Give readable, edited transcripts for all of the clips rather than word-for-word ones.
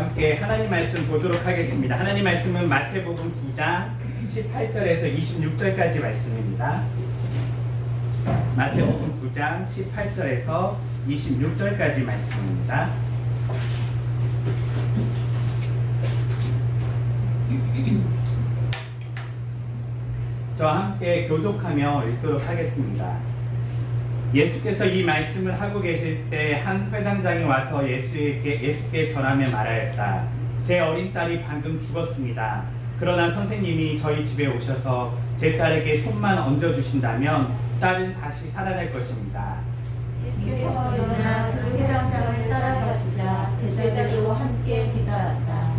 함께 하나님 말씀 보도록 하겠습니다. 하나님 말씀은 마태복음 9장 18절에서 26절까지 말씀입니다. 마태복음 9장 18절에서 26절까지 말씀입니다. 저와 함께 교독하며 읽도록 하겠습니다. 예수께서 이 말씀을 하고 계실 때 한 회당장이 와서 예수께 전하며 말하였다. 제 어린 딸이 방금 죽었습니다. 그러나 선생님이 저희 집에 오셔서 제 딸에게 손만 얹어주신다면 딸은 다시 살아날 것입니다. 예수께서 일어나 그 회당장을 따라가시자 제자들도 함께 뒤따랐다.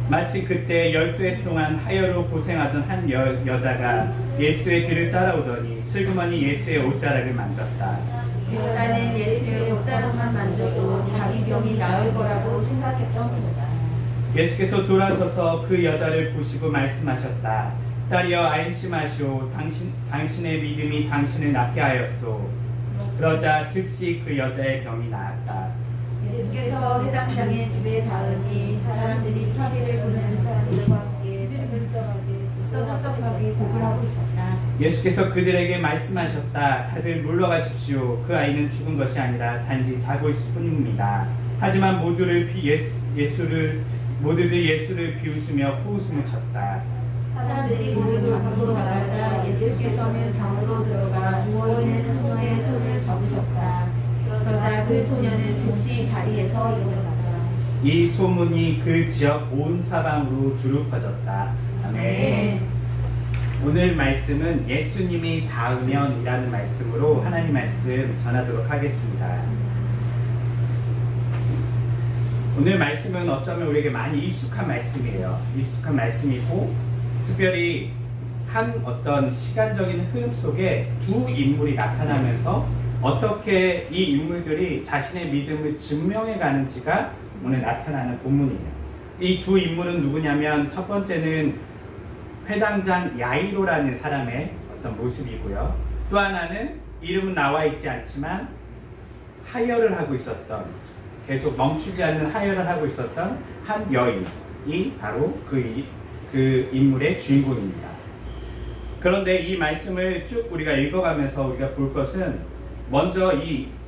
마치 그때 12해 동안 하여로 고생하던 한 여자가 예수의 뒤를 따라오더니 슬그머니 예수의 옷자락을 만졌다. 그 여자는 예수의 옷자락만 만져도 자기 병이 나을 거라고 생각했던 거다. 예수께서 돌아서서 그 여자를 보시고 말씀하셨다. 딸이여 안심하시오. 당신의 믿음이 당신을 낫게 하였소. 그러자 즉시 그 여자의 병이 나았다. 예수께서 회당장의 집에 닿으니 사람들이 파리를 부는 사람들과 함께 떠들썩하게 곡을 하고 있었다. 예수께서 그들에게 말씀하셨다. 다들 물러가십시오. 그 아이는 죽은 것이 아니라 단지 자고 있을 뿐입니다. 하지만 모두들 예수를 비웃으며 코웃음을 쳤다. 사람들이 모두 밖으로 나가자 예수께서는 방으로 들어가 누워있는 소녀의 손을 잡으셨다. 그러자 그 소녀는 즉시 자리에서 일어났다. 이 소문이 그 지역 온 사방으로 두루 퍼졌다. 아멘. 오늘 말씀은 예수님이 닿으면이라는 말씀으로 하나님 말씀 전하도록 하겠습니다. 오늘 말씀은 어쩌면 우리에게 많이 익숙한 말씀이에요. 익숙한 말씀이고 특별히 한 어떤 시간적인 흐름 속에 두 인물이 나타나면서 어떻게 이 인물들이 자신의 믿음을 증명해 가는지가 오늘 나타나는 본문이에요. 이 두 인물은 누구냐면 첫 번째는 회당장 야이로라는 사람의 어떤 모습이고요. 또 하나는 이름은 나와 있지 않지만 하혈을 하고 있었던, 계속 멈추지 않는 하혈을 하고 있었던 한 여인이 바로 그 인물의 주인공입니다. 그런데 이 말씀을 쭉 우리가 읽어가면서 우리가 볼 것은 먼저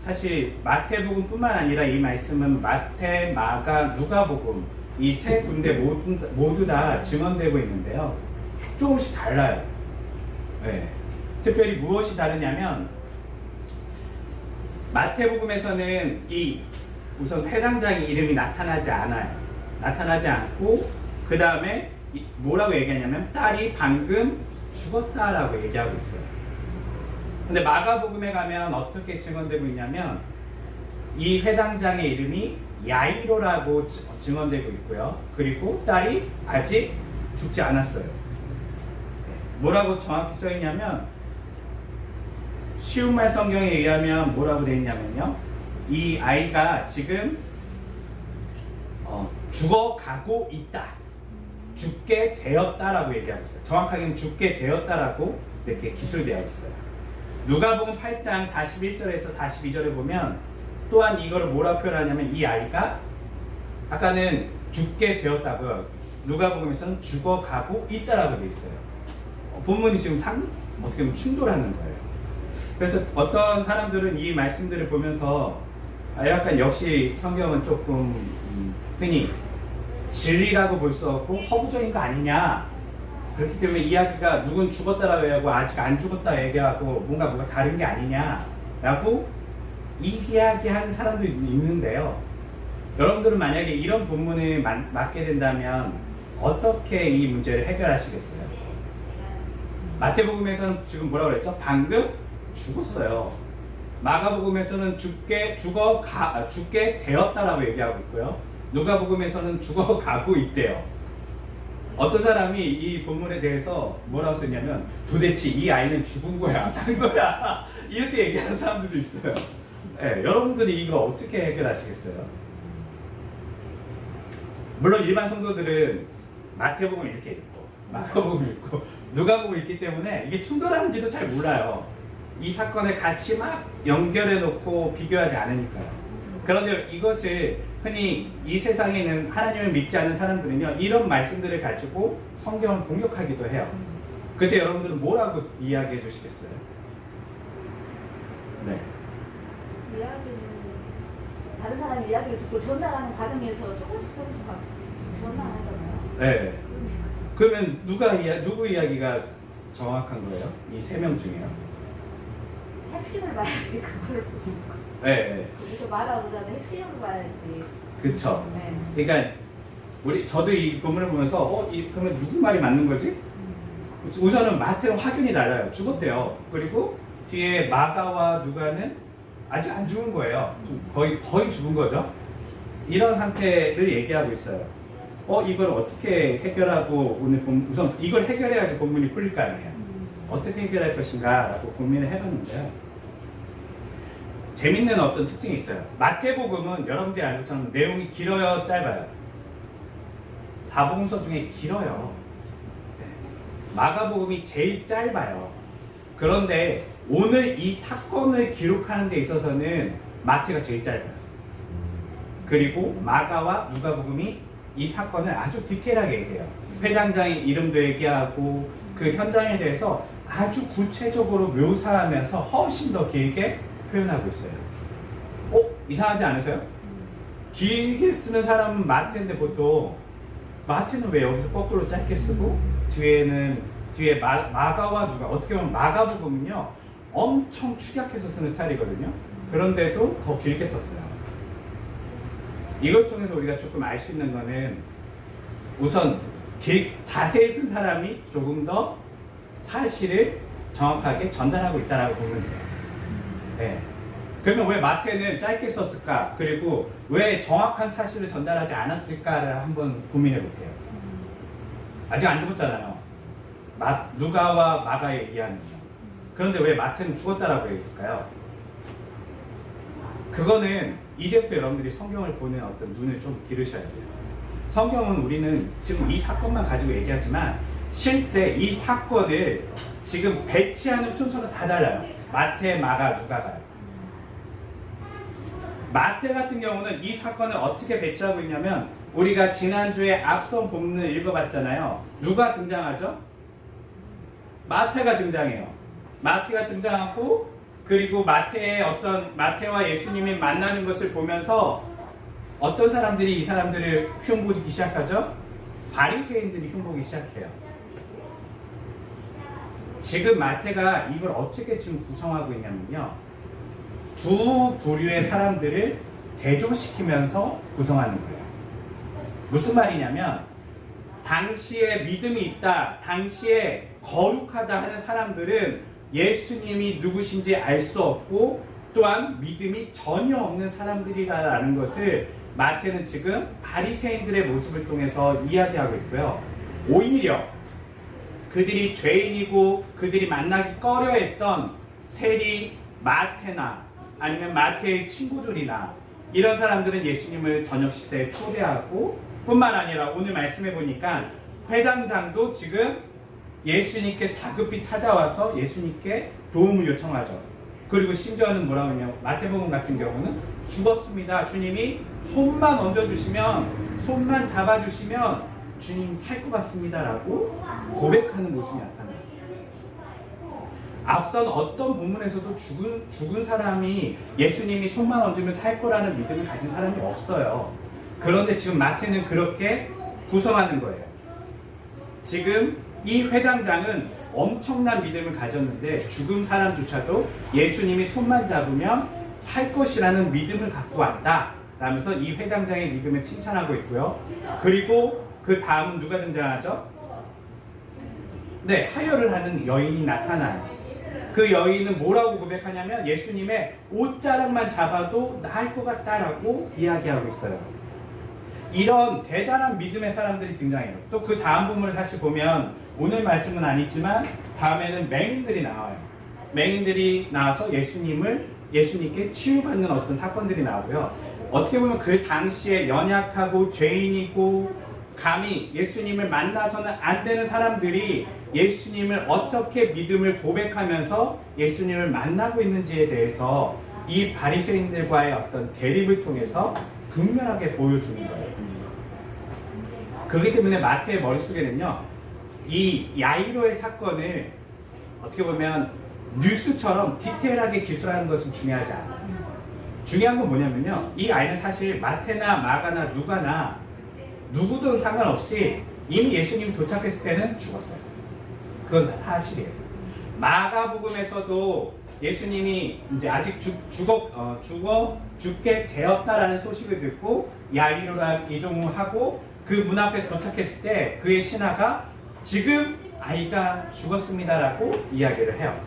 사실 마태복음뿐만 아니라 이 말씀은 마태, 마가, 누가복음 이 세 군데 모두 다 증언되고 있는데요. 조금씩 달라요. 네. 특별히 무엇이 다르냐면 마태복음에서는 우선 회당장의 이름이 나타나지 않아요. 나타나지 않고 그 다음에 뭐라고 얘기하냐면 딸이 방금 죽었다라고 얘기하고 있어요. 근데 마가복음에 가면 어떻게 증언되고 있냐면 이 회당장의 이름이 야이로라고 증언되고 있고요. 그리고 딸이 아직 죽지 않았어요. 뭐라고 정확히 써있냐면 쉬운 말 성경에 의하면 뭐라고 되어 있냐면요. 이 아이가 지금 죽어가고 있다. 죽게 되었다라고 얘기하고 있어요. 정확하게는 죽게 되었다라고 이렇게 기술되어 있어요. 누가복음 8장 41절에서 42절에 보면 또한 이거를 뭐라고 표현하냐면 이 아이가 아까는 죽게 되었다고요. 누가복음에서는 죽어가고 있다라고 되어 있어요. 본문이 지금 어떻게 보면 충돌하는 거예요. 그래서 어떤 사람들은 이 말씀들을 보면서 약간 역시 성경은 조금 흔히 진리라고 볼 수 없고 허구적인 거 아니냐. 그렇기 때문에 이야기가 누군 죽었다라고 얘기하고 아직 안 죽었다 얘기하고 뭐가 다른 게 아니냐라고 이야기하는 사람도 있는데요. 여러분들은 만약에 이런 본문을 맞게 된다면 어떻게 이 문제를 해결하시겠어요? 마태복음에서는 지금 뭐라고 그랬죠? 방금 죽었어요. 마가복음에서는 죽게 되었다라고 얘기하고 있고요. 누가복음에서는 죽어가고 있대요. 어떤 사람이 이 본문에 대해서 뭐라고 썼냐면 도대체 이 아이는 죽은 거야, 산 거야 이렇게 얘기하는 사람들도 있어요. 네, 여러분들이 이거 어떻게 해결하시겠어요? 물론 일반 성도들은 마태복음 이렇게 읽고 마가복음 읽고 누가복음 읽기 때문에 이게 충돌하는지도 잘 몰라요. 이 사건을 같이 막 연결해 놓고 비교하지 않으니까요. 그런데 이것을 흔히 이 세상에는 하나님을 믿지 않는 사람들은요, 이런 말씀들을 가지고 성경을 공격하기도 해요. 그때 여러분들은 뭐라고 이야기해 주시겠어요? 네. 이야기는 다른 사람 이야기를 듣고 전달하는 과정에서 조금씩 전달하잖아요. 네. 그러면 누구 이야기가 정확한 거예요? 이 세 명 중에요? 핵심을 봐야지 그걸 보고. 네. 거기서 말하고자는 핵심을 봐야지. 그쵸. 네. 그러니까 저도 이 본문을 보면서 그러면 누구 말이 맞는 거지? 우선은 마태는 확연히 달라요. 죽었대요. 그리고 뒤에 마가와 누가는 아직 안 죽은 거예요. 거의 죽은 거죠. 이런 상태를 얘기하고 있어요. 이걸 어떻게 해결하고 우선 이걸 해결해야지 본문이 풀릴 거 아니에요. 어떻게 해결할 것인가 라고 고민을 해봤는데요. 재밌는 어떤 특징이 있어요. 마태복음은 여러분들이 알고 있는 내용이 길어요, 짧아요? 사복음서 중에 길어요. 마가복음이 제일 짧아요. 그런데 오늘 이 사건을 기록하는 데 있어서는 마태가 제일 짧아요. 그리고 마가와 누가복음이 이 사건을 아주 디테일하게 얘기해요. 회당장의 이름도 얘기하고 그 현장에 대해서 아주 구체적으로 묘사하면서 훨씬 더 길게 표현하고 있어요. 이상하지 않으세요? 길게 쓰는 사람은 마태인데 보통 마태는 왜 여기서 거꾸로 짧게 쓰고 뒤에 마가와 누가, 어떻게 보면 마가복음은요 엄청 축약해서 쓰는 스타일이거든요. 그런데도 더 길게 썼어요. 이걸 통해서 우리가 조금 알 수 있는 거는 우선 자세히 쓴 사람이 조금 더 사실을 정확하게 전달하고 있다고 보면 돼요. 네. 그러면 왜 마태는 짧게 썼을까? 그리고 왜 정확한 사실을 전달하지 않았을까를 한번 고민해 볼게요. 아직 안 죽었잖아요. 누가와 마가의 이야기는요. 그런데 왜 마태는 죽었다라고 했을까요? 그거는 이제부터 여러분들이 성경을 보는 어떤 눈을 좀 기르셔야 돼요. 성경은 우리는 지금 이 사건만 가지고 얘기하지만 실제 이 사건을 지금 배치하는 순서가 다 달라요. 마태, 마가, 누가가요. 마태 같은 경우는 이 사건을 어떻게 배치하고 있냐면 우리가 지난주에 앞선 본문을 읽어봤잖아요. 누가 등장하죠? 마태가 등장해요. 마태가 등장하고 그리고 마태와 예수님이 만나는 것을 보면서 어떤 사람들이 이 사람들을 흉보기 시작하죠? 바리새인들이 흉보기 시작해요. 지금 마태가 이걸 어떻게 지금 구성하고 있냐면요. 두 부류의 사람들을 대조시키면서 구성하는 거예요. 무슨 말이냐면 당시에 믿음이 있다, 당시에 거룩하다 하는 사람들은 예수님이 누구신지 알 수 없고 또한 믿음이 전혀 없는 사람들이라는 것을 마태는 지금 바리새인들의 모습을 통해서 이야기하고 있고요. 오히려 그들이 죄인이고 그들이 만나기 꺼려했던 세리 마태나 아니면 마태의 친구들이나 이런 사람들은 예수님을 저녁 식사에 초대하고 뿐만 아니라 오늘 말씀해 보니까 회당장도 지금 예수님께 다급히 찾아와서 예수님께 도움을 요청하죠. 그리고 심지어는 뭐라고 하냐면 마태복음 같은 경우는 죽었습니다. 주님이 손만 얹어주시면 손만 잡아주시면 주님 살 것 같습니다 라고 고백하는 모습이 나타나요. 앞선 어떤 본문에서도 죽은 사람이 예수님이 손만 얹으면 살 거라는 믿음을 가진 사람이 없어요. 그런데 지금 마태는 그렇게 구성하는 거예요. 지금 이 회당장은 엄청난 믿음을 가졌는데 죽은 사람조차도 예수님이 손만 잡으면 살 것이라는 믿음을 갖고 왔다 라면서 이 회당장의 믿음을 칭찬하고 있고요. 그리고 그 다음은 누가 등장하죠? 네, 하혈을 하는 여인이 나타나요. 그 여인은 뭐라고 고백하냐면 예수님의 옷자락만 잡아도 나을 것 같다라고 이야기하고 있어요. 이런 대단한 믿음의 사람들이 등장해요. 또 그 다음 부분을 다시 보면 오늘 말씀은 아니지만 다음에는 맹인들이 나와요. 맹인들이 나와서 예수님께 치유받는 어떤 사건들이 나오고요. 어떻게 보면 그 당시에 연약하고 죄인이고 감히 예수님을 만나서는 안 되는 사람들이 예수님을 어떻게 믿음을 고백하면서 예수님을 만나고 있는지에 대해서 이 바리새인들과의 어떤 대립을 통해서 극명하게 보여주는 거예요. 그렇기 때문에 마태의 머릿속에는요, 이 야이로의 사건을 어떻게 보면 뉴스처럼 디테일하게 기술하는 것은 중요하지 않아요. 중요한 건 뭐냐면요, 이 아이는 사실 마태나 마가나 누가나 누구든 상관없이 이미 예수님이 도착했을 때는 죽었어요. 그건 사실이에요. 마가복음에서도 예수님이 이제 아직 죽게 되었다라는 소식을 듣고 야이로랑 이동을 하고 그 문 앞에 도착했을 때 그의 신하가 지금 아이가 죽었습니다라고 이야기를 해요.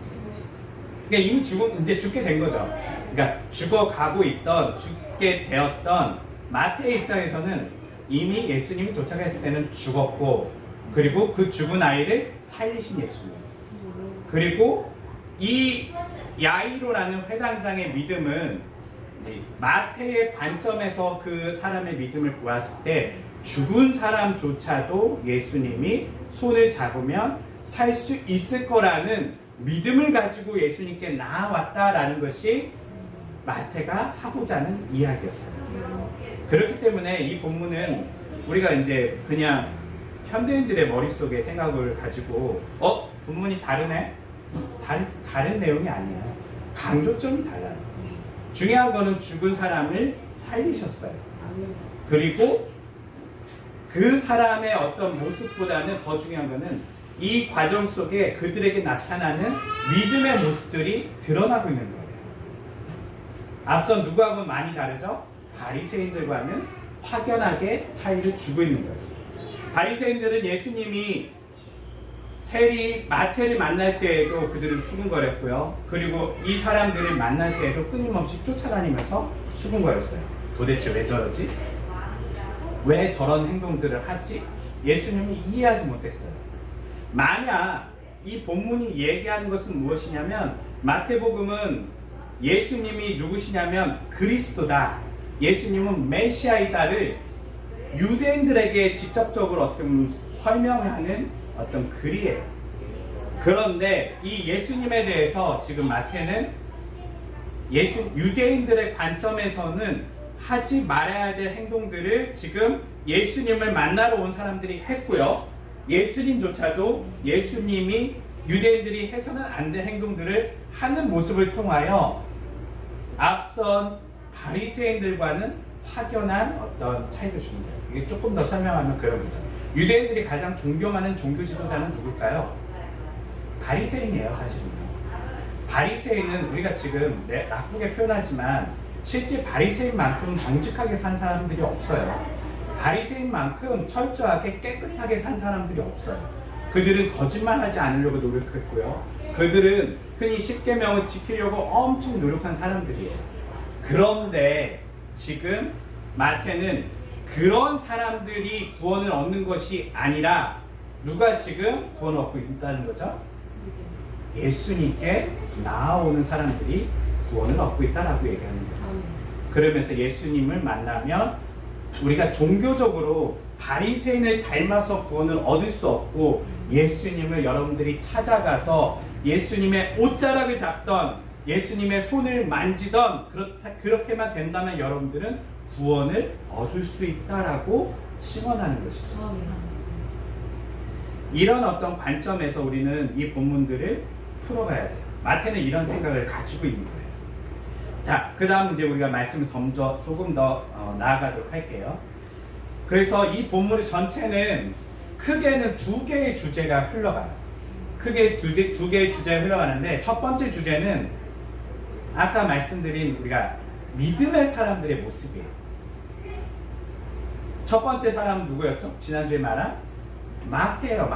그러니까 이미 이제 죽게 된 거죠. 그러니까 죽어가고 있던, 죽게 되었던 마태의 입장에서는 이미 예수님이 도착했을 때는 죽었고, 그리고 그 죽은 아이를 살리신 예수님, 그리고 이 야이로라는 회당장의 믿음은 마태의 관점에서 그 사람의 믿음을 보았을 때 죽은 사람조차도 예수님이 손을 잡으면 살 수 있을 거라는 믿음을 가지고 예수님께 나아왔다라는 것이 마태가 하고자 하는 이야기였어요. 그렇기 때문에 이 본문은 우리가 이제 그냥 현대인들의 머릿속에 생각을 가지고 본문이 다르네? 다른 내용이 아니에요. 강조점이 달라요. 중요한 거는 죽은 사람을 살리셨어요. 그리고 그 사람의 어떤 모습보다는 더 중요한 거는 이 과정 속에 그들에게 나타나는 믿음의 모습들이 드러나고 있는 거예요. 앞선 누구하고는 많이 다르죠? 바리새인들과는 확연하게 차이를 주고 있는 거예요. 바리새인들은 예수님이 세리 마태를 만날 때에도 그들을 수군거렸고요. 그리고 이 사람들을 만날 때에도 끊임없이 쫓아다니면서 수군거렸어요. 도대체 왜 저러지? 왜 저런 행동들을 하지? 예수님이 이해하지 못했어요. 만약 이 본문이 얘기하는 것은 무엇이냐면, 마태복음은 예수님이 누구시냐면 그리스도다, 예수님은 메시아이다를 유대인들에게 직접적으로 어떻게 보면 설명하는 어떤 글이에요. 그런데 이 예수님에 대해서 지금 마태는 유대인들의 관점에서는 하지 말아야 될 행동들을 지금 예수님을 만나러 온 사람들이 했고요. 예수님조차도 예수님이 유대인들이 해서는 안 될 행동들을 하는 모습을 통하여 앞선 바리새인들과는 확연한 어떤 차이를 주는 거예요. 이게 조금 더 설명하면 그런 거죠. 유대인들이 가장 존경하는 종교 지도자는 누굴까요? 바리새인이에요, 사실은요. 바리새인은 우리가 지금 나쁘게 표현하지만 실제 바리새인만큼 정직하게 산 사람들이 없어요. 바리새인만큼 철저하게 깨끗하게 산 사람들이 없어요. 그들은 거짓말하지 않으려고 노력했고요. 그들은 흔히 십계명을 지키려고 엄청 노력한 사람들이에요. 그런데 지금 마태는 그런 사람들이 구원을 얻는 것이 아니라 누가 지금 구원을 얻고 있다는 거죠? 예수님께 나아오는 사람들이 구원을 얻고 있다라고 얘기하는 거죠. 그러면서 예수님을 만나면 우리가 종교적으로 바리새인을 닮아서 구원을 얻을 수 없고, 예수님을 여러분들이 찾아가서 예수님의 옷자락을 잡던, 예수님의 손을 만지던, 그렇게만 된다면 여러분들은 구원을 얻을 수 있다라고 증언하는 것이죠. 이런 어떤 관점에서 우리는 이 본문들을 풀어가야 돼요. 마태는 이런 생각을 가지고 있는 거예요. 자, 그 다음 이제 우리가 말씀을 조금 더 나아가도록 할게요. 그래서 이 본문 전체는 크게는 두 개의 주제가 흘러가요. 크게 두 개의 주제가 흘러가는데, 첫 번째 주제는 아까 말씀드린 우리가 믿음의 사람들의 모습이에요. 첫 번째 사람은 누구였죠? 지난주에 말한 마태예요.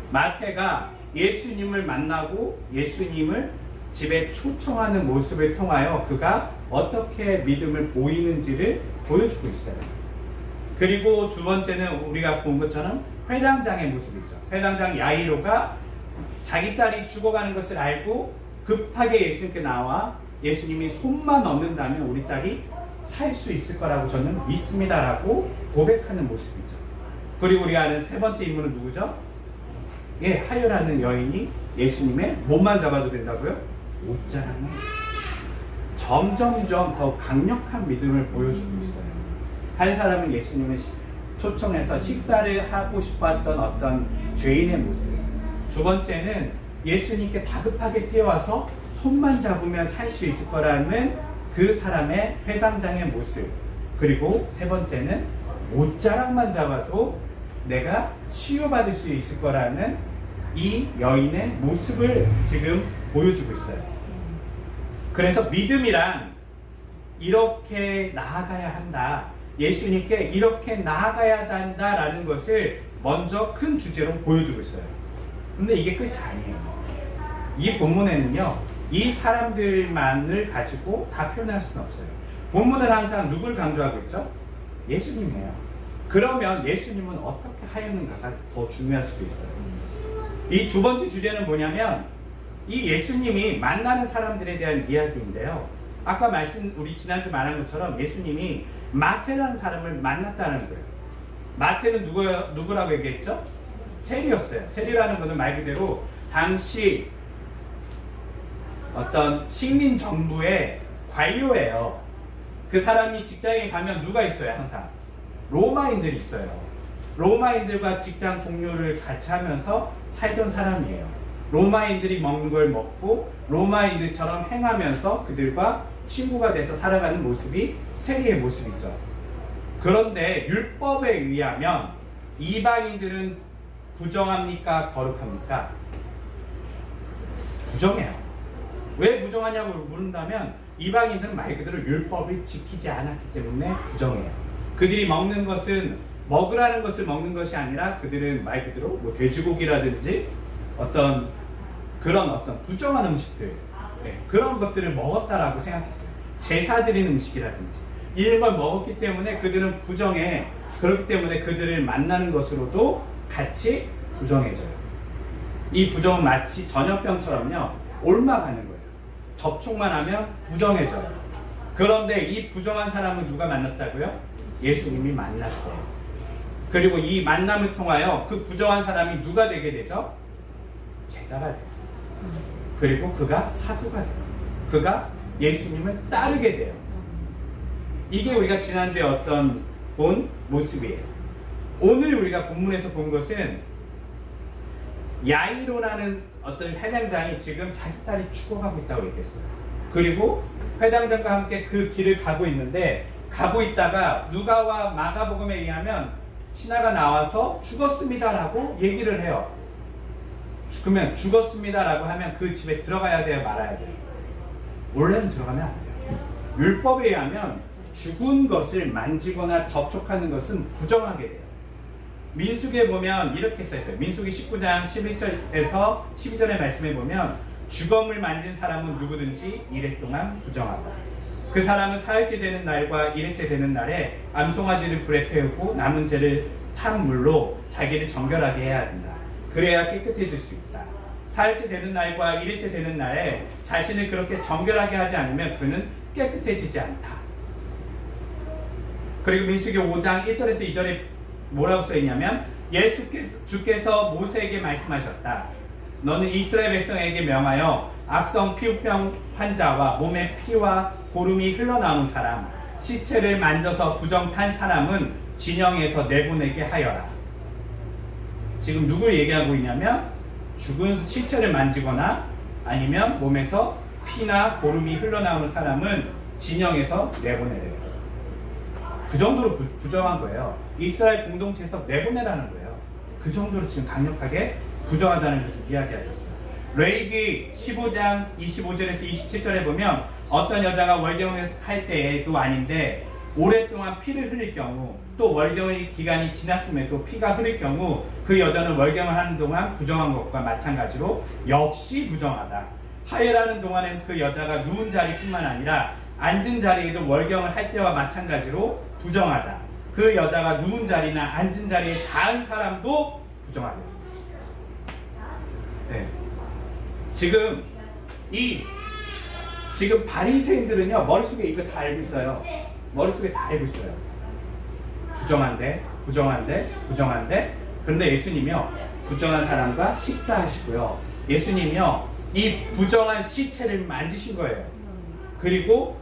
마태가 예수님을 만나고 예수님을 집에 초청하는 모습을 통하여 그가 어떻게 믿음을 보이는지를 보여주고 있어요. 그리고 두 번째는 우리가 본 것처럼 회당장의 모습이죠. 회당장 야이로가 자기 딸이 죽어가는 것을 알고 급하게 예수님께 나와 예수님이 손만 얹는다면 우리 딸이 살 수 있을 거라고 저는 믿습니다라고 고백하는 모습이죠. 그리고 우리가 아는 세 번째 인물은 누구죠? 하요라는 여인이 예수님의 몸만 잡아도 된다고요? 옷자락만. 점점점 더 강력한 믿음을 보여주고 있어요. 한 사람은 예수님을 초청해서 식사를 하고 싶었던 어떤 죄인의 모습. 두 번째는 예수님께 다급하게 뛰어와서 손만 잡으면 살 수 있을 거라는 그 사람의 회당장의 모습. 그리고 세 번째는 옷자락만 잡아도 내가 치유받을 수 있을 거라는 이 여인의 모습을 지금 보여주고 있어요. 그래서 믿음이란 이렇게 나아가야 한다. 예수님께 이렇게 나아가야 한다라는 것을 먼저 큰 주제로 보여주고 있어요. 근데 이게 끝이 아니에요. 이 본문에는요, 이 사람들만을 가지고 다 표현할 수는 없어요. 본문은 항상 누굴 강조하고 있죠? 예수님이에요. 그러면 예수님은 어떻게 하였는가가 더 중요할 수도 있어요. 이 두 번째 주제는 뭐냐면 이 예수님이 만나는 사람들에 대한 이야기인데요. 아까 우리 지난주 말한 것처럼 예수님이 마태라는 사람을 만났다는 거예요. 마태는 누구라고 얘기했죠? 세리였어요. 세리라는 것은 말 그대로 당시 어떤 식민 정부의 관료예요. 그 사람이 직장에 가면 누가 있어요? 항상 로마인들이 있어요. 로마인들과 직장 동료를 같이 하면서 살던 사람이에요. 로마인들이 먹는 걸 먹고 로마인들처럼 행하면서 그들과 친구가 돼서 살아가는 모습이 세리의 모습이죠. 그런데 율법에 의하면 이방인들은 부정합니까? 거룩합니까? 부정해요. 왜 부정하냐고 물은다면 이방인들은 말 그대로 율법을 지키지 않았기 때문에 부정해요. 그들이 먹는 것은 먹으라는 것을 먹는 것이 아니라 그들은 말 그대로 뭐 돼지고기라든지 어떤 부정한 음식들, 그런 것들을 먹었다라고 생각했어요. 제사 드린 음식이라든지 이런 걸 먹었기 때문에 그들은 부정해. 그렇기 때문에 그들을 만나는 것으로도 같이 부정해져요. 이 부정은 마치 전염병처럼요, 옮아가는 거예요. 접촉만 하면 부정해져요. 그런데 이 부정한 사람은 누가 만났다고요? 예수님이 만났어요. 그리고 이 만남을 통하여 그 부정한 사람이 누가 되게 되죠? 제자가 돼요. 그리고 그가 사도가 돼요. 그가 예수님을 따르게 돼요. 이게 우리가 지난주에 본 모습이에요. 오늘 우리가 본문에서 본 것은 야이로라는 어떤 회당장이 지금 자기 딸이 죽어가고 있다고 얘기했어요. 그리고 회당장과 함께 그 길을 가고 있는데, 가고 있다가 누가와 마가복음에 의하면 신하가 나와서 죽었습니다라고 얘기를 해요. 그러면 죽었습니다라고 하면 그 집에 들어가야 돼요, 말아야 돼요? 원래는 들어가면 안 돼요. 율법에 의하면 죽은 것을 만지거나 접촉하는 것은 부정하게 돼요. 민수기에 보면 이렇게 써있어요. 민수기 19장 11절에서 12절의 말씀에 보면 주검을 만진 사람은 누구든지 이래 동안 부정하다. 그 사람은 사흘째 되는 날과 일흘째 되는 날에 암송아지를 불에 태우고 남은 죄를 탄 물로 자기를 정결하게 해야 된다. 그래야 깨끗해질 수 있다. 사흘째 되는 날과 일흘째 되는 날에 자신을 그렇게 정결하게 하지 않으면 그는 깨끗해지지 않다. 그리고 민수기 5장 1절에서 2절에 뭐라고 써있냐면 주께서 모세에게 말씀하셨다. 너는 이스라엘 백성에게 명하여 악성 피부병 환자와 몸에 피와 고름이 흘러나오는 사람, 시체를 만져서 부정탄 사람은 진영에서 내보내게 하여라. 지금 누굴 얘기하고 있냐면 죽은 시체를 만지거나 아니면 몸에서 피나 고름이 흘러나오는 사람은 진영에서 내보내래요. 그 정도로 부정한 거예요. 이스라엘 공동체에서 내보내라는 거예요. 그 정도로 지금 강력하게 부정하다는 것을 이야기하셨어요. 레위기 15장 25절에서 27절에 보면 어떤 여자가 월경을 할 때에도 아닌데 오랫동안 피를 흘릴 경우, 또 월경의 기간이 지났음에도 피가 흐를 경우 그 여자는 월경을 하는 동안 부정한 것과 마찬가지로 역시 부정하다. 하혈하는 동안엔 그 여자가 누운 자리뿐만 아니라 앉은 자리에도 월경을 할 때와 마찬가지로 부정하다. 그 여자가 누운 자리나 앉은 자리에 닿은 사람도 부정하다. 네. 지금 바리새인들은요, 머릿속에 이거 다 알고 있어요. 머릿속에 다 알고 있어요. 부정한데. 그런데 예수님이요, 부정한 사람과 식사하시고요. 예수님이요, 이 부정한 시체를 만지신 거예요. 그리고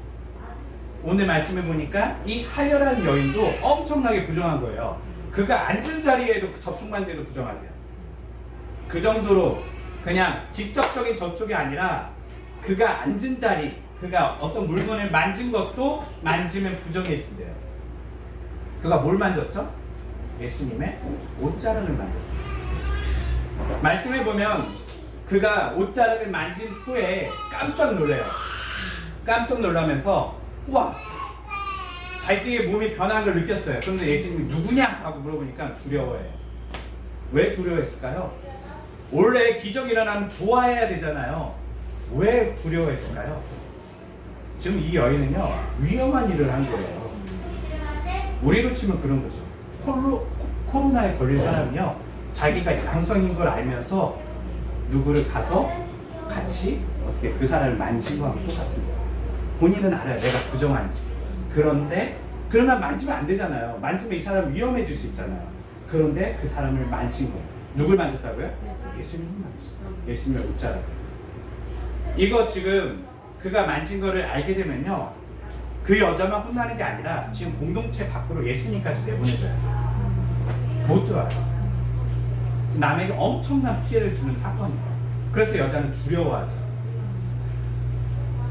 오늘 말씀해 보니까 이 하혈한 여인도 엄청나게 부정한 거예요. 그가 앉은 자리에도 접촉만 돼도 부정하대요. 그 정도로 그냥 직접적인 접촉이 아니라 그가 앉은 자리, 그가 어떤 물건을 만진 것도 만지면 부정해진대요. 그가 뭘 만졌죠? 예수님의 옷자락을 만졌어요. 말씀해 보면 그가 옷자락을 만진 후에 깜짝 놀래요. 깜짝 놀라면서 우와! 자기의 몸이 변한 걸 느꼈어요. 그런데 예수님이 누구냐? 하고 물어보니까 두려워해요. 왜 두려워했을까요? 원래 기적이 일어나면 좋아해야 되잖아요. 왜 두려워했을까요? 지금 이 여인은요, 위험한 일을 한 거예요. 우리로 치면 그런 거죠. 코로나에 걸린 사람이요, 자기가 양성인 걸 알면서 누구를 가서 같이 어떻게 그 사람을 만지고 하면 똑같은 거예요. 본인은 알아요. 내가 부정한지. 그러나 만지면 안 되잖아요. 만지면 이 사람 위험해질 수 있잖아요. 그런데 그 사람을 만진 거예요. 누굴 만졌다고요? 예수님을 만졌어요. 예수님의 옷자락을. 이거 지금 그가 만진 거를 알게 되면요, 그 여자만 혼나는 게 아니라 지금 공동체 밖으로 예수님까지 내보내줘요. 못 들어와요. 남에게 엄청난 피해를 주는 사건이에요. 그래서 여자는 두려워하죠.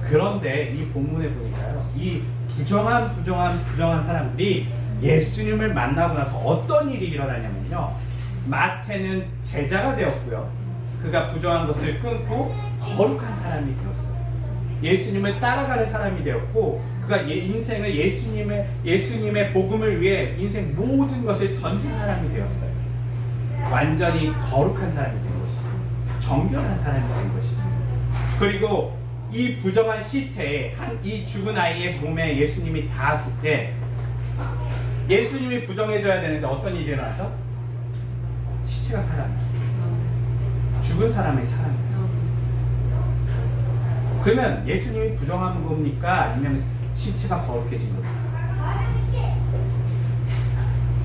그런데 이 본문에 보니까요, 이 부정한 사람들이 예수님을 만나고 나서 어떤 일이 일어나냐면요, 마태는 제자가 되었고요, 그가 부정한 것을 끊고 거룩한 사람이 되었어요. 예수님을 따라가는 사람이 되었고, 그가 인생을 예수님의 복음을 위해 인생 모든 것을 던진 사람이 되었어요. 완전히 거룩한 사람이 된 것이죠. 정결한 사람이 된 것이죠. 그리고 이 부정한 시체에 이 죽은 아이의 몸에 예수님이 닿았을 때, 예수님이 부정해져야 되는데 어떤 일이 일어나죠? 시체가 살아나요. 죽은 사람이 살아나요. 그러면 예수님이 부정한 겁니까? 아니면 시체가 거룩해진 겁니까?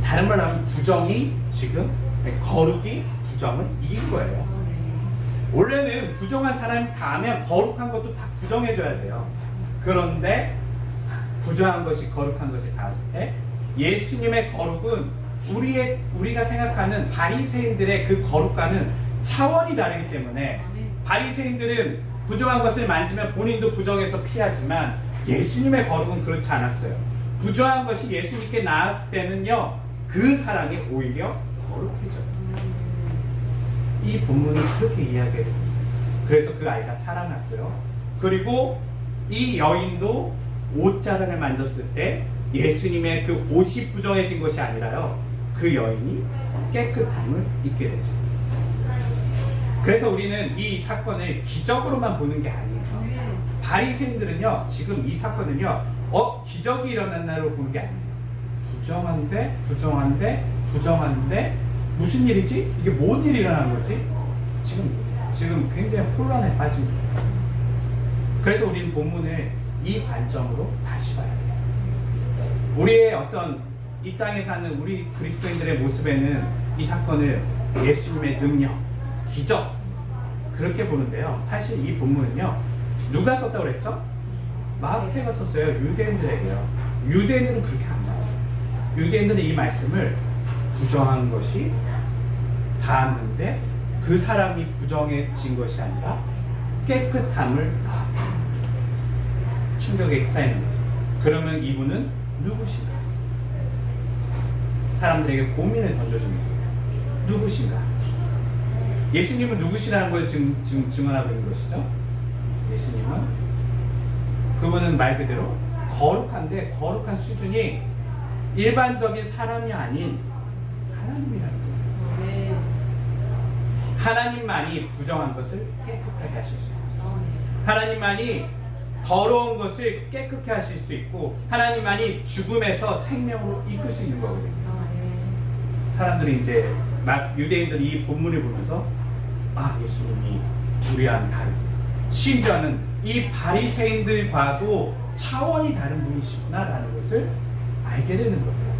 다른 말로 하면 부정이 지금, 거룩이 부정을 이긴 거예요. 원래는 부정한 사람이 닿으면 거룩한 것도 다 부정해줘야 돼요. 그런데 부정한 것이 거룩한 것이 닿았을 때, 예수님의 거룩은 우리가 생각하는 바리새인들의 그 거룩과는 차원이 다르기 때문에, 바리새인들은 부정한 것을 만지면 본인도 부정해서 피하지만 예수님의 거룩은 그렇지 않았어요. 부정한 것이 예수님께 나았을 때는요, 그 사람이 오히려 거룩해져요. 이 본문은 그렇게 이야기해 줍니다. 그래서 그 아이가 살아났고요. 그리고 이 여인도 옷자락을 만졌을 때 예수님의 그 옷이 부정해진 것이 아니라요, 그 여인이 깨끗함을 잊게 되죠. 그래서 우리는 이 사건을 기적으로만 보는 게 아니에요. 바리새인들은요, 지금 이 사건은요, 기적이 일어난 날로 보는 게 아니에요. 부정한데 무슨 일이지? 이게 뭔 일이 일어난 거지? 지금 굉장히 혼란에 빠진 거예요. 그래서 우리는 본문을 이 관점으로 다시 봐야 돼요. 우리의 어떤 이 땅에 사는 우리 그리스도인들의 모습에는 이 사건을 예수님의 능력, 기적, 그렇게 보는데요. 사실 이 본문은요, 누가 썼다고 그랬죠? 마태가 썼어요. 유대인들에게요. 유대인들은 그렇게 안 나와요. 유대인들은 이 말씀을 부정한 것이 닿았는데 그 사람이 부정해진 것이 아니라 깨끗함을 충격에 쌓이는 거죠. 그러면 이분은 누구신가? 사람들에게 고민을 던져줍니다. 누구신가? 예수님은 누구시라는 걸 증언하고 있는 것이죠. 예수님은, 그분은 말 그대로 거룩한데, 거룩한 수준이 일반적인 사람이 아닌 하나님이라는 거예요. 하나님만이 부정한 것을 깨끗하게 하실 수 있죠. 하나님만이 더러운 것을 깨끗게 하실 수 있고, 하나님만이 죽음에서 생명으로 이끌 수 있는 거거든요. 사람들이 이제 막 유대인들이 이 본문을 보면서 예수님이 우리와는 다르고, 심지어는 이 바리새인들과도 차원이 다른 분이시구나라는 것을 알게 되는 거예요.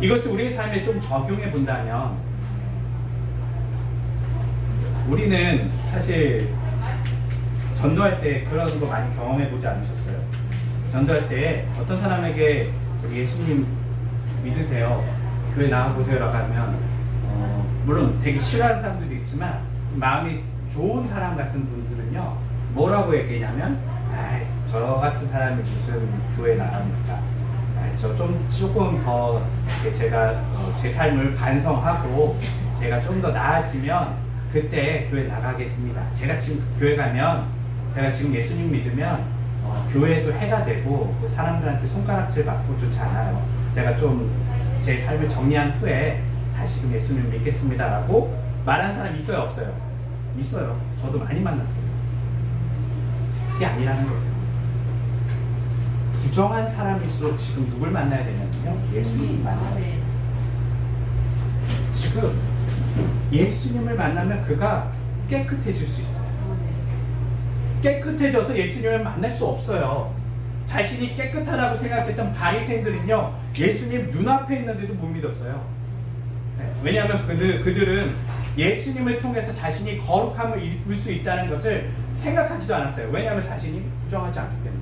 이것을 우리의 삶에 좀 적용해 본다면, 우리는 사실 전도할 때 그런 거 많이 경험해 보지 않으셨어요? 전도할 때 어떤 사람에게 예수님 믿으세요, 교회 나와보세요라고 하면 물론 되게 싫어하는 사람들도 있지만 마음이 좋은 사람 같은 분들은요 뭐라고 얘기하냐면 아이, 저 같은 사람이 무슨 교회 나갑니까? 저 조금 더 제가 제 삶을 반성하고 제가 좀 더 나아지면 그때 교회 나가겠습니다. 제가 지금 교회 가면 제가 지금 예수님 믿으면 교회도 해가 되고 사람들한테 손가락질 받고 좋지 않아요. 제가 좀 제 삶을 정리한 후에 다시금 예수님 믿겠습니다라고 말한 사람 있어요, 없어요? 있어요. 저도 많이 만났어요. 그게 아니라는 거예요. 부정한 사람일수록 지금 누굴 만나야 되냐면요, 예수님 만나야 돼요. 지금 예수님을 만나면 그가 깨끗해질 수 있어요. 깨끗해져서 예수님을 만날 수 없어요. 자신이 깨끗하다고 생각했던 바리새인들은요 예수님 눈앞에 있는데도 못 믿었어요. 네, 왜냐하면 그들은 예수님을 통해서 자신이 거룩함을 입을 수 있다는 것을 생각하지도 않았어요. 왜냐하면 자신이 부정하지 않기 때문에.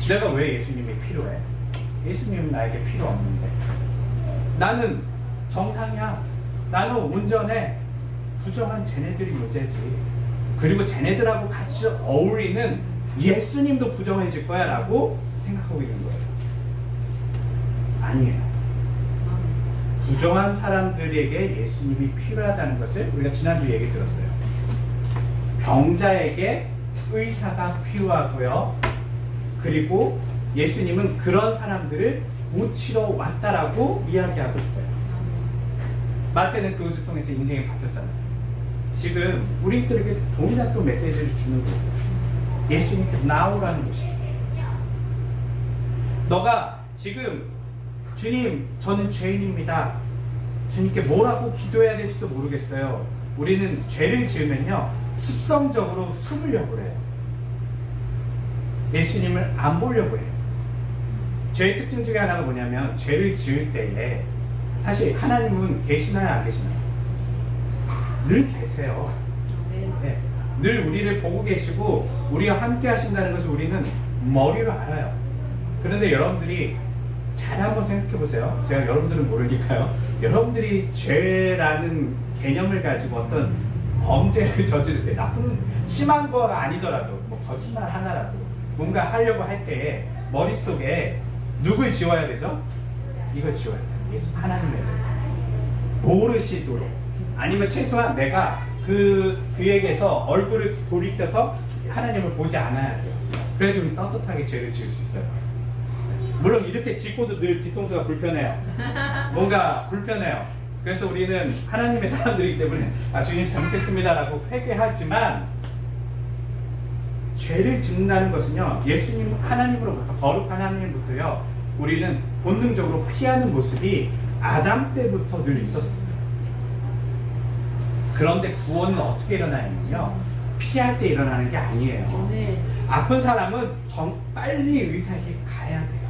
내가 왜 예수님이 필요해? 예수님은 나에게 필요 없는데. 나는 정상이야. 나는 온전해. 부정한 쟤네들이 문제지. 그리고 쟤네들하고 같이 어울리는 예수님도 부정해질 거야 라고 생각하고 있는 거예요. 아니에요. 부정한 사람들에게 예수님이 필요하다는 것을 우리가 지난주에 얘기 들었어요. 병자에게 의사가 필요하고요. 그리고 예수님은 그런 사람들을 고치러 왔다라고 이야기하고 있어요. 마태는 그것을 통해서 인생이 바뀌었잖아요. 지금 우리들에게 동일한 또 메시지를 주는 거예요. 예수님께 나오라는 것이죠. 너가 지금 주님 저는 죄인입니다. 주님께 뭐라고 기도해야 될지도 모르겠어요. 우리는 죄를 지으면요 습성적으로 숨으려고 해요. 예수님을 안 보려고 해요. 죄의 특징 중에 하나가 뭐냐면 죄를 지을 때에 사실 하나님은 계시나요 안 계시나요? 늘 계세요. 네. 늘 우리를 보고 계시고 우리와 함께 하신다는 것을 우리는 머리로 알아요. 그런데 여러분들이 잘 한번 생각해 보세요. 제가 여러분들은 모르니까요. 여러분들이 죄라는 개념을 가지고 어떤 범죄를 저지를 때 나쁜 심한 거가 아니더라도 뭐 거짓말 하나라도 뭔가 하려고 할 때에 머릿속에 누굴 지워야 되죠? 이걸 지워야 돼요. 예수 하나님을 모르시도록 아니면 최소한 내가 그에게서 얼굴을 돌이켜서 하나님을 보지 않아야 돼요. 그래야 좀 떳떳하게 죄를 지을 수 있어요. 물론 이렇게 짓고도 늘 뒤통수가 불편해요. 뭔가 불편해요. 그래서 우리는 하나님의 사람들이기 때문에 주님 잘못했습니다라고 회개하지만 죄를 짓는다는 것은요 예수님 하나님으로부터 거룩한 하나님으로부터요 우리는 본능적으로 피하는 모습이 아담 때부터 늘 있었어요. 그런데 구원은 어떻게 일어나냐면요 피할 때 일어나는 게 아니에요. 네. 아픈 사람은 빨리 의사에게 가야 돼요.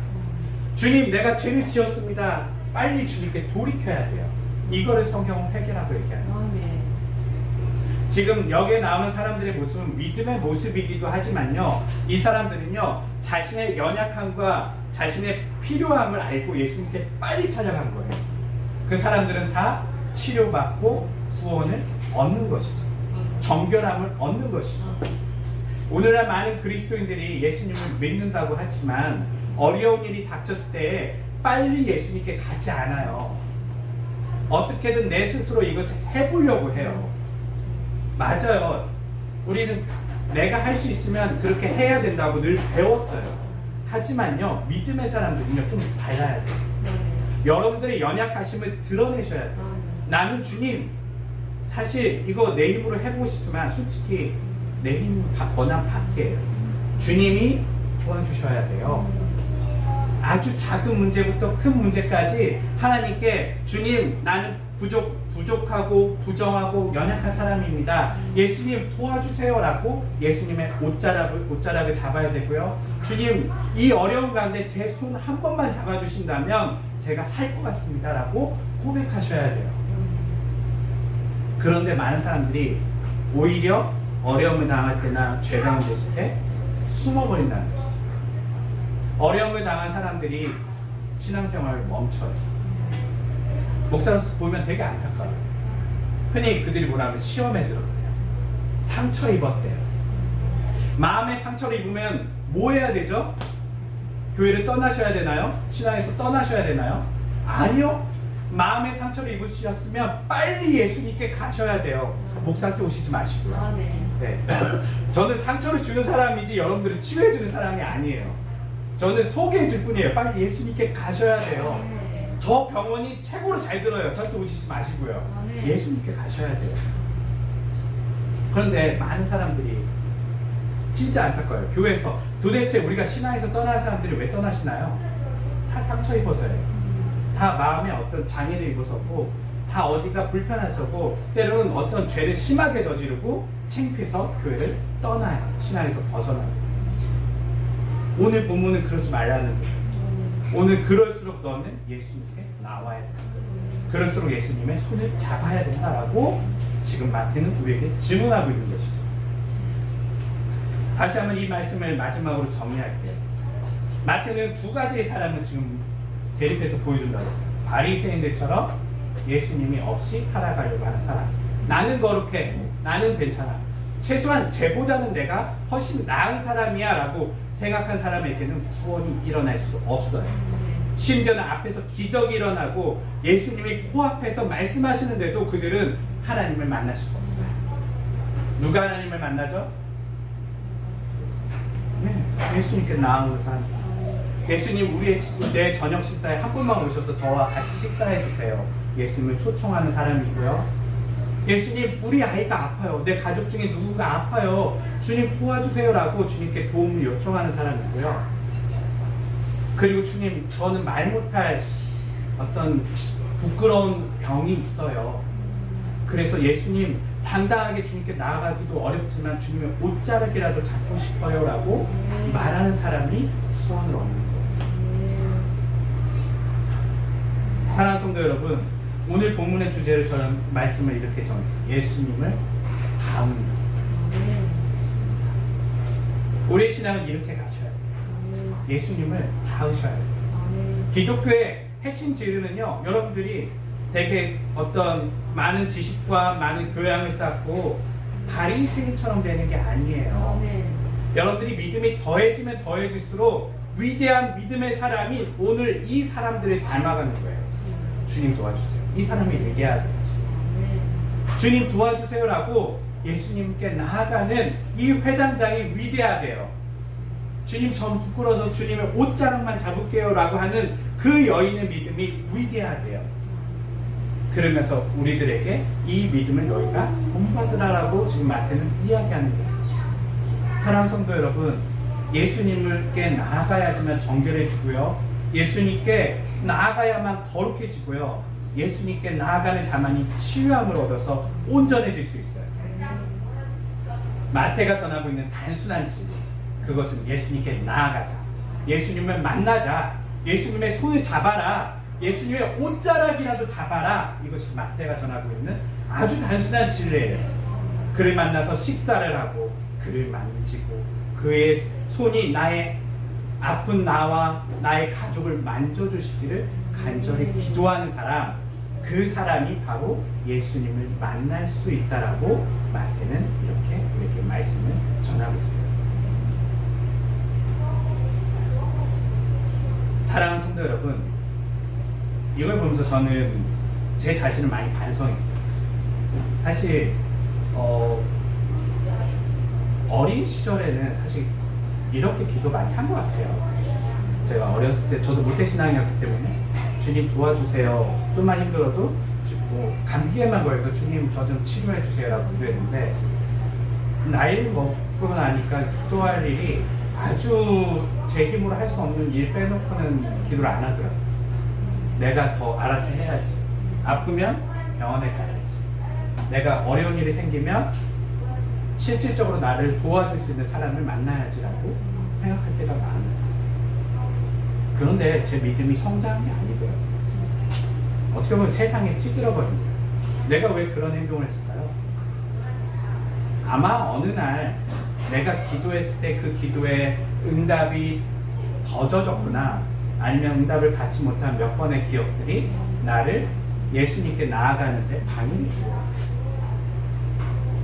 주님 내가 죄를 지었습니다. 빨리 주님께 돌이켜야 돼요. 이거를 성경은 회개라고 얘기해요. 네. 지금 여기에 나오는 사람들의 모습은 믿음의 모습이기도 하지만요 이 사람들은요 자신의 연약함과 자신의 필요함을 알고 예수님께 빨리 찾아간 거예요. 그 사람들은 다 치료받고 구원을 얻는 것이죠. 정결함을 얻는 것이죠. 오늘날 많은 그리스도인들이 예수님을 믿는다고 하지만 어려운 일이 닥쳤을 때 빨리 예수님께 가지 않아요. 어떻게든 내 스스로 이것을 해보려고 해요. 맞아요. 우리는 내가 할 수 있으면 그렇게 해야 된다고 늘 배웠어요. 하지만요 믿음의 사람들은요 좀 달라야 돼요. 여러분들의 연약하심을 드러내셔야 돼요. 나는 주님 사실 이거 내 힘으로 해보고 싶지만 솔직히 내 힘은 다 권한 밖이에요. 주님이 도와주셔야 돼요. 아주 작은 문제부터 큰 문제까지 하나님께 주님 나는 부족하고 부정하고 연약한 사람입니다. 예수님 도와주세요 라고 예수님의 옷자락을 잡아야 되고요. 주님 이 어려운 가운데 제 손 한 번만 잡아주신다면 제가 살 것 같습니다 라고 고백하셔야 돼요. 그런데 많은 사람들이 오히려 어려움을 당할 때나 죄 가운데 있을 때 숨어버린다는 것이죠. 어려움을 당한 사람들이 신앙생활을 멈춰요. 목사로서 보면 되게 안타까워요. 흔히 그들이 뭐라면 시험에 들었대요. 상처 입었대요. 마음의 상처를 입으면 뭐 해야 되죠? 교회를 떠나셔야 되나요? 신앙에서 떠나셔야 되나요? 아니요. 마음의 상처를 입으셨으면 빨리 예수님께 가셔야 돼요. 목사한테 오시지 마시고요. 아, 네. 네. 저는 상처를 주는 사람이지 여러분들을 치유해 주는 사람이 아니에요. 저는 소개해 줄 뿐이에요. 빨리 예수님께 가셔야 돼요. 네. 저 병원이 최고로 잘 들어요. 저한테 오시지 마시고요. 아, 네. 예수님께 가셔야 돼요. 그런데 많은 사람들이 진짜 안타까워요. 교회에서 도대체 우리가 신앙에서 떠나는 사람들이 왜 떠나시나요? 다 상처 입어서예요. 다 마음에 어떤 장애를 입어서고, 다 어디가 불편해서고, 때로는 어떤 죄를 심하게 저지르고 창피해서 교회를 떠나요. 신앙에서 벗어나요. 오늘 본문은 그러지 말라는 거예요. 오늘 그럴수록 너는 예수님께 나와야 된다. 그럴수록 예수님의 손을 잡아야 된다라고 지금 마태는 우리에게 질문하고 있는 것이죠. 다시 한번 이 말씀을 마지막으로 정리할게요. 마태는 두 가지의 사람을 지금 대립해서 보여준다고 했어요. 바리새인들처럼 예수님이 없이 살아가려고 하는 사람. 나는 거룩해. 나는 괜찮아. 최소한 쟤보다는 내가 훨씬 나은 사람이야 라고 생각한 사람에게는 구원이 일어날 수 없어요. 심지어는 앞에서 기적이 일어나고 예수님이 코앞에서 말씀하시는데도 그들은 하나님을 만날 수가 없어요. 누가 하나님을 만나죠? 네, 예수님께 나아오는 사람. 예수님 내 저녁 식사에 한 분만 오셔서 저와 같이 식사해 주세요. 예수님을 초청하는 사람이고요. 예수님, 우리 아이가 아파요. 내 가족 중에 누구가 아파요. 주님 도와주세요 라고 주님께 도움을 요청하는 사람이고요. 그리고 주님, 저는 말 못할 어떤 부끄러운 병이 있어요. 그래서 예수님, 당당하게 주님께 나아가기도 어렵지만 주님의 옷자락이라도 잡고 싶어요 라고 말하는 사람이 구원을 얻는 거예요. 사랑하는 성도 여러분, 오늘 본문의 주제를 저는 말씀을 이렇게 정했어요. 예수님을 닮는 것. 우리의 신앙은 이렇게 가셔야 돼요. 예수님을 닮으셔야 돼요. 기독교의 핵심 진리는요, 여러분들이 되게 어떤 많은 지식과 많은 교양을 쌓고 바리새인처럼 되는 게 아니에요. 여러분들이 믿음이 더해지면 더해질수록 위대한 믿음의 사람이 오늘 이 사람들을 닮아가는 거예요. 주님 도와주세요. 이 사람이 위대하겠지. 주님 도와주세요라고 예수님께 나아가는 이 회당장이 위대하대요. 주님, 전 부끄러워서 주님의 옷자락만 잡을게요 라고 하는 그 여인의 믿음이 위대하대요. 그러면서 우리들에게 이 믿음을 너희가 본받으라라고 지금 마태는 이야기하는 거예요. 사랑하는 성도 여러분, 예수님께 나아가야지만 정결해지고요. 예수님께 나아가야만 거룩해지고요. 예수님께 나아가는 자만이 치유함을 얻어서 온전해질 수 있어요. 마태가 전하고 있는 단순한 진리, 그것은 예수님께 나아가자, 예수님을 만나자, 예수님의 손을 잡아라, 예수님의 옷자락이라도 잡아라. 이것이 마태가 전하고 있는 아주 단순한 진리예요. 그를 만나서 식사를 하고 그를 만지고 그의 손이 나의 아픈 나와 나의 가족을 만져주시기를 간절히 기도하는 사람, 그 사람이 바로 예수님을 만날 수 있다라고 마태는 이렇게 우리에게 말씀을 전하고 있어요. 사랑하는 성도 여러분, 이걸 보면서 저는 제 자신을 많이 반성했어요. 사실 어린 시절에는 사실 이렇게 기도 많이 한 것 같아요. 제가 어렸을 때 저도 모태신앙이었기 때문에 주님 도와주세요. 좀만 힘들어도 뭐 감기에만 걸려도 주님 저 좀 치료해 주세요라고 기도했는데, 나이를 먹고 나니까 기도할 일이 아주 제 힘으로 할 수 없는 일 빼놓고는 기도를 안 하더라고요. 내가 더 알아서 해야지. 아프면 병원에 가야지. 내가 어려운 일이 생기면 실질적으로 나를 도와줄 수 있는 사람을 만나야지라고 생각할 때가 많아요. 그런데 제 믿음이 성장이 아니더라고요. 어떻게 보면 세상에 찌들어버린 거예요. 내가 왜 그런 행동을 했을까요? 아마 어느 날 내가 기도했을 때 그 기도에 응답이 더 젖었구나, 아니면 응답을 받지 못한 몇 번의 기억들이 나를 예수님께 나아가는데 방해를 주고.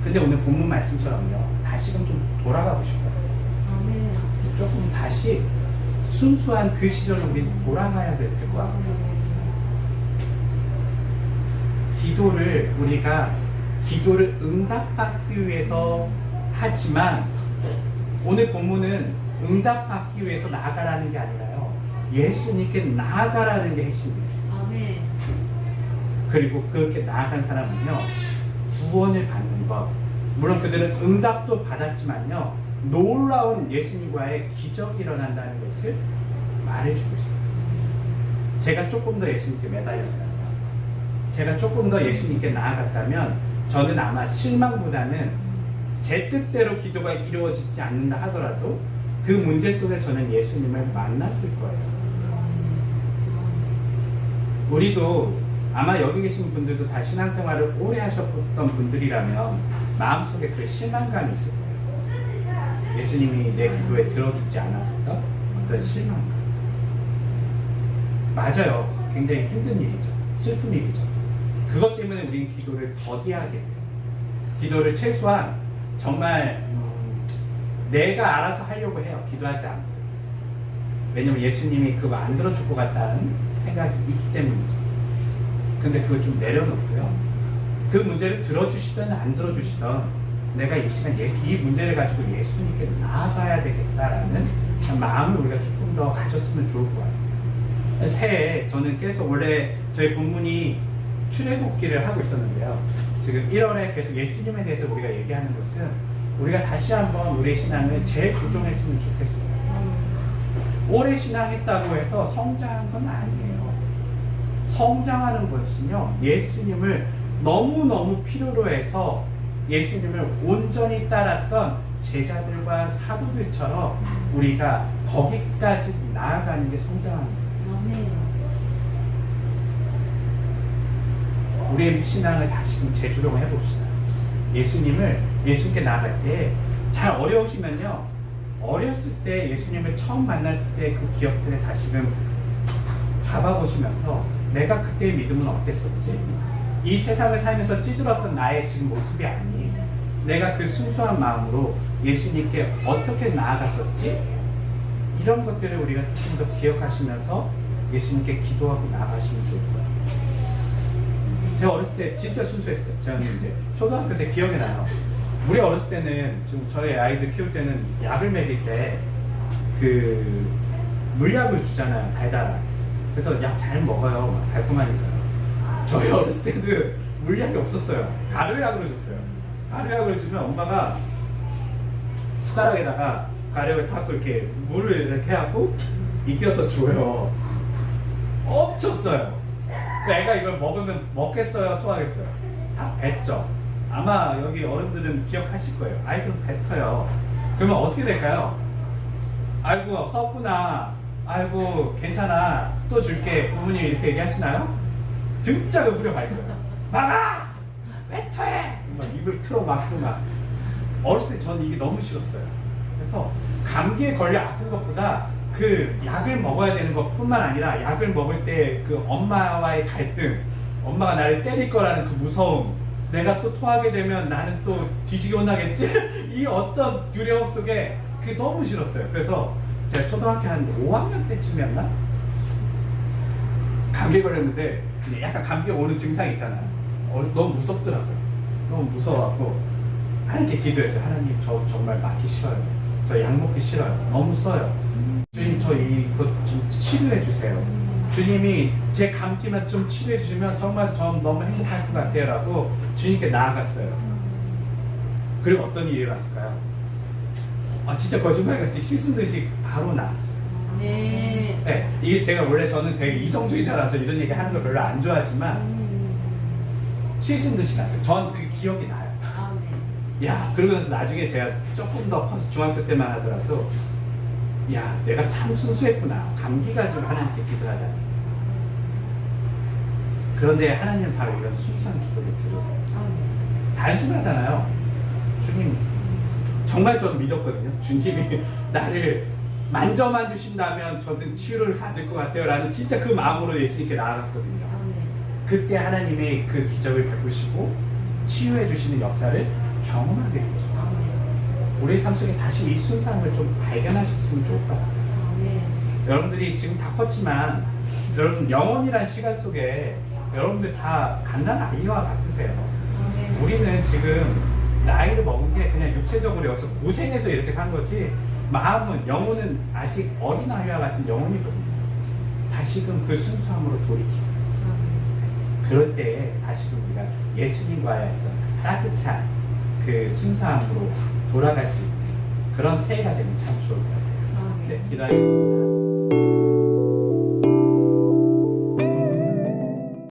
근데 오늘 본문 말씀처럼요, 다시금 좀 돌아가고 싶어요. 아멘. 조금 다시 순수한 그 시절로 우리 돌아가야 될 것 같아요. 기도를 우리가 기도를 응답받기 위해서 하지만, 오늘 본문은 응답받기 위해서 나아가라는 게 아니라요, 예수님께 나아가라는 게 핵심이에요. 아멘. 그리고 그렇게 나아간 사람은요, 구원을 받는 것, 물론 그들은 응답도 받았지만요, 놀라운 예수님과의 기적이 일어난다는 것을 말해주고 있어요. 제가 조금 더 예수님께 매달렸다면, 제가 조금 더 예수님께 나아갔다면, 저는 아마 실망보다는 제 뜻대로 기도가 이루어지지 않는다 하더라도 그 문제 속에 저는 예수님을 만났을 거예요. 우리도 아마 여기 계신 분들도 다 신앙생활을 오래 하셨던 분들이라면 마음속에 그 실망감이 있을 거예요. 예수님이 내 기도에 들어주지 않았었던 어떤 실망감. 맞아요. 굉장히 힘든 일이죠. 슬픈 일이죠. 그것 때문에 우리는 기도를 더디하게 돼요. 기도를 최소한 정말 내가 알아서 하려고 해요. 기도하지 않고. 왜냐면 예수님이 그거 안 들어줄 것 같다는 생각이 있기 때문이죠. 근데 그걸 좀 내려놓고요, 그 문제를 들어주시든 안 들어주시든 내가 이 시간 이 문제를 가지고 예수님께 나아가야 되겠다라는 마음을 우리가 조금 더 가졌으면 좋을 것 같아요. 새해 저는 계속 원래 저희 본문이 출애굽기를 하고 있었는데요, 지금 1월에 계속 예수님에 대해서 우리가 얘기하는 것은 우리가 다시 한번 우리의 신앙을 재조정했으면 좋겠어요. 오래 신앙했다고 해서 성장한 건 아니에요. 성장하는 것은요, 예수님을 너무너무 필요로 해서 예수님을 온전히 따랐던 제자들과 사도들처럼 우리가 거기까지 나아가는 게 성장하는 거예요. 아멘. 우리의 신앙을 다시금 재조정을 해봅시다. 예수님께 나아갈 때 잘 어려우시면요, 어렸을 때 예수님을 처음 만났을 때 그 기억들을 다시금 잡아보시면서 내가 그때의 믿음은 어땠었지? 이 세상을 살면서 찌들었던 나의 지금 모습이 아니, 내가 그 순수한 마음으로 예수님께 어떻게 나아갔었지? 이런 것들을 우리가 조금 더 기억하시면서 예수님께 기도하고 나아가시면 좋을 것 같아요. 제가 어렸을 때 진짜 순수했어요. 저는 이제 초등학교 때 기억이 나요. 우리 어렸을 때는, 지금 저희 아이들 키울 때는 약을 먹일 때 그 물약을 주잖아요. 달달하게. 그래서 약 잘 먹어요. 막 달콤하니까요. 저희 어렸을 때는 물약이 없었어요. 가루약으로 줬어요. 가루약을 주면 엄마가 숟가락에다가 가루약을 타고 이렇게 물을 이렇게 하고 익혀서 줘요. 엄청 써요. 애가 이걸 먹으면 먹겠어요? 토하겠어요? 다 뱉죠. 아마 여기 어른들은 기억하실 거예요. 아이들은 뱉어요. 그러면 어떻게 될까요? 아이고 썼구나, 아이고 괜찮아, 또 줄게, 부모님이 이렇게 얘기하시나요? 등짝을 후려갈 거예요. 막아! 뱉어해! 막 입을 틀어막고 막. 어렸을 때 저는 이게 너무 싫었어요. 그래서 감기에 걸려 아픈 것보다 그 약을 먹어야 되는 것뿐만 아니라 약을 먹을 때 그 엄마와의 갈등, 엄마가 나를 때릴 거라는 그 무서움, 내가 또 토하게 되면 나는 또 뒤지게 혼나겠지? 이 어떤 두려움 속에 그게 너무 싫었어요. 그래서 제가 초등학교 한 5학년 때쯤이었나? 감기에 걸렸는데 약간 감기 오는 증상이 있잖아요. 너무 무섭더라고요. 너무 무서워갖고 하나님께 기도했어요. 하나님, 저 정말 맞기 싫어요. 저 약 먹기 싫어요. 너무 써요. 주님, 저 이거 좀 치료해 주세요. 주님이 제 감기만 좀 치료해 주시면 정말 전 너무 행복할 것 같아요 라고 주님께 나아갔어요. 그리고 어떤 일이 일어났을까요? 아, 진짜 거짓말같이 씻은 듯이 바로 나왔어요. 네. 네, 이게 제가 원래 저는 되게 이성주의자라서 이런 얘기 하는 걸 별로 안 좋아하지만 씻은 듯이 났어요. 전 그 기억이 나요. 아멘. 야, 그러고 나서 나중에 제가 조금 더 커서 중학교 때만 하더라도, 야, 내가 참 순수했구나. 감기가 좀 하나님께 기도하자. 그런데 하나님은 바로 이런 순수한 기도를 들으세요. 아멘. 단순하잖아요. 주님 정말 저는 믿었거든요. 주님이 나를 만져만 주신다면 저는 치유를 받을 것 같아요 라는 진짜 그 마음으로 예수님께 나아갔거든요. 그때 하나님의 그 기적을 베푸시고 치유해 주시는 역사를 경험하게 되죠. 우리 삶 속에 다시 이 순상을 좀 발견하셨으면 좋을 것 같아요. 여러분들이 지금 다 컸지만 여러분 영혼이란 시간 속에 여러분들 다 갓난아이와 같으세요. 우리는 지금 나이를 먹은 게 그냥 육체적으로 여기서 고생해서 이렇게 산 거지 마음은 영혼은 아직 어린아이와 같은 영혼이거든요. 다시금 그 순수함으로 돌이키세요. 그럴 때 다시금 우리가 예수님과의 어떤 따뜻한 그 순수함으로 돌아갈 수 있는 그런 새해가 되면 참 좋을 것 같아요. 네, 기도하겠습니다.